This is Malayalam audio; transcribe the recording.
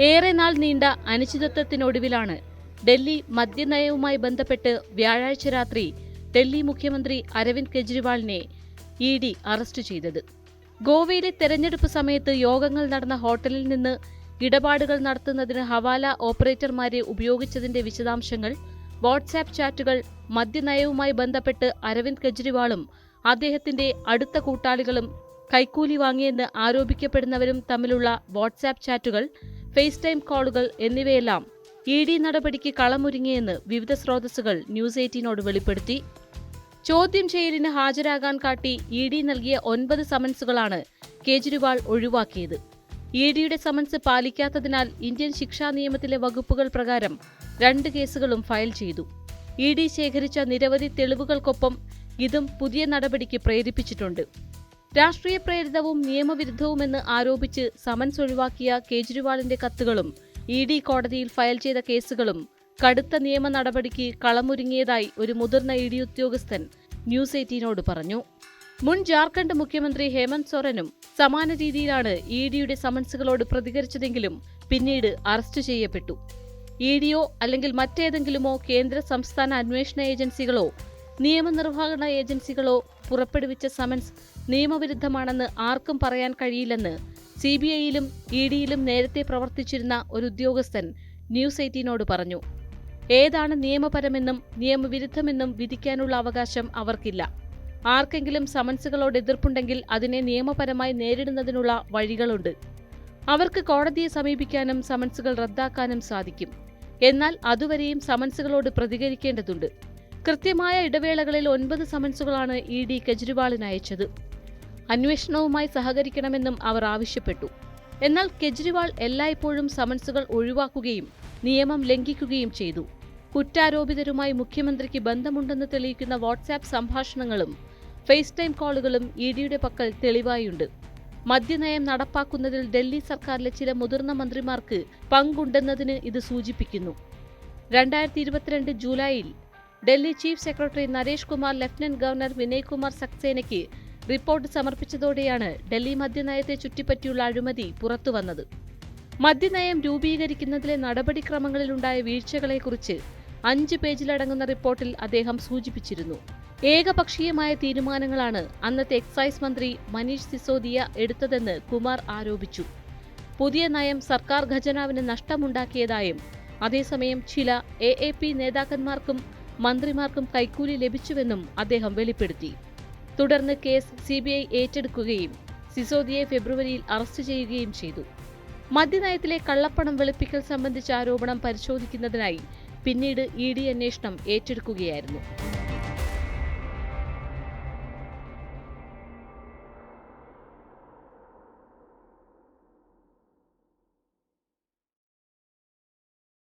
ഏറെ നാൾ നീണ്ട അനിശ്ചിതത്വത്തിനൊടുവിലാണ് ഡൽഹി മദ്യനയവുമായി ബന്ധപ്പെട്ട് വ്യാഴാഴ്ച രാത്രി ഡൽഹി മുഖ്യമന്ത്രി അരവിന്ദ് കെജ്രിവാളിനെ ഇഡി അറസ്റ്റ് ചെയ്തത്. ഗോവയിലെ തെരഞ്ഞെടുപ്പ് സമയത്ത് യോഗങ്ങൾ നടന്ന ഹോട്ടലിൽ നിന്ന് ഇടപാടുകൾ നടത്തുന്നതിന് ഹവാല ഓപ്പറേറ്റർമാരെ ഉപയോഗിച്ചതിന്റെ വിശദാംശങ്ങൾ, വാട്സാപ്പ് ചാറ്റുകൾ, മദ്യനയവുമായി ബന്ധപ്പെട്ട് അരവിന്ദ് കെജ്രിവാളും അദ്ദേഹത്തിന്റെ അടുത്ത കൂട്ടാളികളും കൈക്കൂലി വാങ്ങിയെന്ന് ആരോപിക്കപ്പെടുന്നവരും തമ്മിലുള്ള വാട്സാപ്പ് ചാറ്റുകൾ, ഫേസ് ടൈം കോളുകൾ എന്നിവയെല്ലാം ഇഡി നടപടിക്ക് കളമൊരുങ്ങിയെന്ന് വിവിധ സ്രോതസ്സുകൾ ന്യൂസ് 18നോട് വെളിപ്പെടുത്തി. ചോദ്യം ചെയ്യലിന് ഹാജരാകാൻ കാട്ടി ഇഡി നൽകിയ 9 സമൻസുകളാണ് കേജ്രിവാൾ ഒഴിവാക്കിയത്. ഇഡിയുടെ സമൻസ് പാലിക്കാത്തതിനാൽ ഇന്ത്യൻ ശിക്ഷാ നിയമത്തിലെ വകുപ്പുകൾ പ്രകാരം 2 കേസുകളും ഫയൽ ചെയ്തു. ഇഡി ശേഖരിച്ച നിരവധി തെളിവുകൾക്കൊപ്പം ഇതും പുതിയ നടപടിക്ക് പ്രേരിപ്പിച്ചിട്ടുണ്ട്. രാഷ്ട്രീയ പ്രേരിതവും നിയമവിരുദ്ധവുമെന്ന് ആരോപിച്ച് സമൻസ് ഒഴിവാക്കിയ കേജ്രിവാളിന്റെ കത്തുകളും ഇഡി കോടതിയിൽ ഫയൽ ചെയ്ത കേസുകളും കടുത്ത നിയമ നടപടിക്ക് കളമൊരുങ്ങിയതായി ഒരു മുതിർന്ന ഇഡി ഉദ്യോഗസ്ഥൻ ന്യൂസ് 18നോട് പറഞ്ഞു. മുൻ ജാർഖണ്ഡ് മുഖ്യമന്ത്രി ഹേമന്ത് സോറനും സമാന രീതിയിലാണ് ഇഡിയുടെ സമൻസുകളോട് പ്രതികരിച്ചതെങ്കിലും പിന്നീട് അറസ്റ്റ് ചെയ്യപ്പെട്ടു. ഇഡിയോ അല്ലെങ്കിൽ മറ്റേതെങ്കിലുമോ കേന്ദ്ര സംസ്ഥാന അന്വേഷണ ഏജൻസികളോ നിയമനിർവഹണ ഏജൻസികളോ പുറപ്പെടുവിച്ച സമൻസ് നിയമവിരുദ്ധമാണെന്ന് ആർക്കും പറയാൻ കഴിയില്ലെന്ന് സിബിഐയിലും ഇഡിയിലും നേരത്തെ പ്രവർത്തിച്ചിരുന്ന ഒരു ഉദ്യോഗസ്ഥൻ ന്യൂസ് 18നോട് പറഞ്ഞു. ഏതാണ് നിയമപരമെന്നും നിയമവിരുദ്ധമെന്നും വിധിക്കാനുള്ള അവകാശം അവർക്കില്ല. ആർക്കെങ്കിലും സമൻസുകളോട് എതിർപ്പുണ്ടെങ്കിൽ അതിനെ നിയമപരമായി നേരിടുന്നതിനുള്ള വഴികളുണ്ട്. അവർക്ക് കോടതിയെ സമീപിക്കാനും സമൻസുകൾ റദ്ദാക്കാനും സാധിക്കും. എന്നാൽ അതുവരെയും സമൻസുകളോട് പ്രതികരിക്കേണ്ടതുണ്ട്. കൃത്യമായ ഇടവേളകളിൽ 9 സമൻസുകളാണ് ഇഡി കെജ്രിവാളിന് അയച്ചത്. അന്വേഷണവുമായി സഹകരിക്കണമെന്നും അവർ ആവശ്യപ്പെട്ടു. എന്നാൽ കെജ്രിവാൾ എല്ലായ്പ്പോഴും സമൻസുകൾ ഒഴിവാക്കുകയും നിയമം ലംഘിക്കുകയും ചെയ്തു. കുറ്റാരോപിതരുമായി മുഖ്യമന്ത്രിക്ക് ബന്ധമുണ്ടെന്ന് തെളിയിക്കുന്ന വാട്സാപ്പ് സംഭാഷണങ്ങളും ഫേസ് ടൈം കോളുകളും ഇഡിയുടെ പക്കൽ തെളിവായുണ്ട്. മദ്യനയം നടപ്പാക്കുന്നതിൽ ഡൽഹി സർക്കാരിലെ ചില മുതിർന്ന മന്ത്രിമാർക്ക് പങ്കുണ്ടെന്നതിന് ഇത് സൂചിപ്പിക്കുന്നു. 2022 ജൂലൈയിൽ Delhi chief secretary Naresh Kumar lieutenant governor Vinay Kumar സക്സേനയ്ക്ക് റിപ്പോർട്ട് സമർപ്പിച്ചതോടെയാണ് ഡൽഹി മദ്യനയത്തെ ചുറ്റിപ്പറ്റിയുള്ള അഴിമതി പുറത്തുവന്നത്. മദ്യനയം രൂപീകരിക്കുന്നതിലെ നടപടിക്രമങ്ങളിലുണ്ടായ വീഴ്ചകളെക്കുറിച്ച് 5 പേജിലടങ്ങുന്ന റിപ്പോർട്ടിൽ അദ്ദേഹം സൂചിപ്പിച്ചിരുന്നു. ഏകപക്ഷീയമായ തീരുമാനങ്ങളാണ് അന്നത്തെ എക്സൈസ് മന്ത്രി മനീഷ് സിസോദിയ എടുത്തതെന്ന് കുമാർ ആരോപിച്ചു. പുതിയ നയം സർക്കാർ ഖജനാവിന് നഷ്ടമുണ്ടാക്കിയതായും അതേസമയം ചില AAP നേതാക്കന്മാർക്കും മന്ത്രിമാർക്കും കൈക്കൂലി ലഭിച്ചുവെന്നും അദ്ദേഹം വെളിപ്പെടുത്തി. തുടർന്ന് കേസ് CBI ഏറ്റെടുക്കുകയും സിസോദിയെ ഫെബ്രുവരിയിൽ അറസ്റ്റ് ചെയ്യുകയും ചെയ്തു. മദ്യനയത്തിലെ കള്ളപ്പണം വെളുപ്പിക്കൽ സംബന്ധിച്ച ആരോപണം പരിശോധിക്കുന്നതിനായി പിന്നീട് ഇഡി അന്വേഷണം ഏറ്റെടുക്കുകയായിരുന്നു.